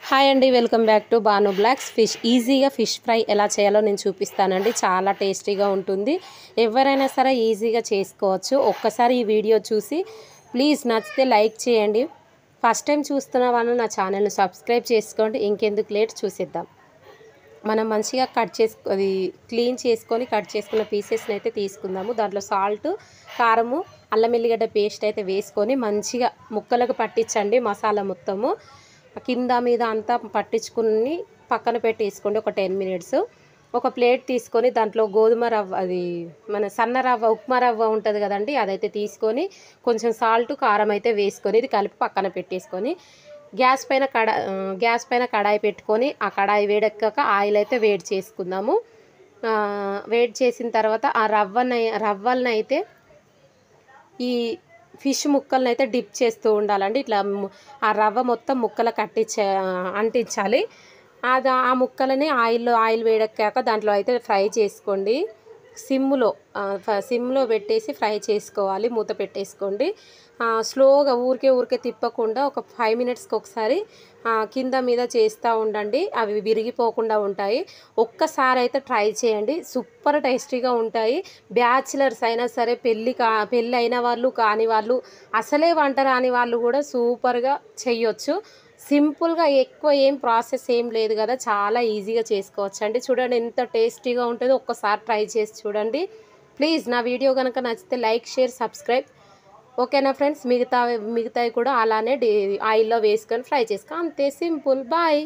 Hi అండి, welcome back to Banu blogs. ఈజీగా fish fry ఎలా చేయాలో నేను చూపిస్తానండి. చాలా టేస్టీగా ఉంటుంది. ఎవరైనా సరే ఈజీగా చేసుకోవచ్చు. ఒక్కసారి ఈ వీడియో చూసి ప్లీజ్ నచ్చితే లైక్ చేయండి. ఫస్ట్ టైం చూస్తున్న వాళ్ళు నా ఛానల్ని సబ్స్క్రైబ్ చేసుకోండి. ఇంకెందుకు లేట్ చూసేద్దాం. మనం మంచిగా క్లీన్ చేసుకొని కట్ చేసుకున్న పీసెస్ని అయితే తీసుకుందాము. దాంట్లో సాల్ట్, కారము, అల్లం ఎల్లిగడ్డ పేస్ట్ అయితే వేసుకొని మంచిగా ముక్కలకు పట్టించండి. మసాలా మొత్తము కింద మీద అంతా పట్టించుకుని పక్కన పెట్టేసుకోండి ఒక 10 మినిట్స్. ఒక ప్లేట్ తీసుకొని దాంట్లో గోధుమ రవ్వ, మన సన్న రవ్వ, ఉప్మా రవ్వ ఉంటుంది కదండి, అదైతే తీసుకొని కొంచెం సాల్ట్, కారం అయితే వేసుకొని ఇది కలిపి పక్కన పెట్టేసుకొని గ్యాస్ పైన కడాయి పెట్టుకొని ఆ కడాయి వేడెక్కాక ఆయిల్ అయితే వేడి చేసుకుందాము. వేడి చేసిన తర్వాత ఆ రవ్వలను అయితే ఈ ఫిష్ ముక్కలను అయితే డిప్ చేస్తూ ఉండాలండి. ఇట్లా ఆ రవ్వ మొత్తం ముక్కలకు అంటించాలి. ఆ ముక్కలని ఆయిల్ వేడెక్కాక దాంట్లో అయితే ఫ్రై చేసుకోండి. సిమ్లో పెట్టేసి ఫ్రై చేసుకోవాలి. మూత పెట్టేసుకోండి. స్లోగా ఊరికే తిప్పకుండా ఒక 5 మినిట్స్కి ఒకసారి కింద మీద చేస్తూ ఉండండి. అవి విరిగిపోకుండా ఉంటాయి. ఒక్కసారి అయితే ట్రై చేయండి, సూపర్ టేస్టీగా ఉంటాయి. బ్యాచిలర్స్ అయినా సరే, పెళ్ళి అయిన వాళ్ళు కాని వాళ్ళు, అసలే వంట రాని వాళ్ళు కూడా సూపర్గా చేయొచ్చు. సింపుల్గా, ఎక్కువ ప్రాసెస్ ఏం లేదు కదా, చాలా ఈజీగా చేసుకోవచ్చు అండి. చూడండి ఎంత టేస్టీగా ఉంటుందో. ఒక్కసారి ట్రై చేసి చూడండి. ప్లీజ్ నా వీడియో కనుక నచ్చితే లైక్, షేర్, సబ్స్క్రైబ్. ఓకేనా ఫ్రెండ్స్? మిగతావి కూడా అలానే ఆయిల్లో వేసుకొని ఫ్రై చేసుకో. అంతే, సింపుల్. బాయ్.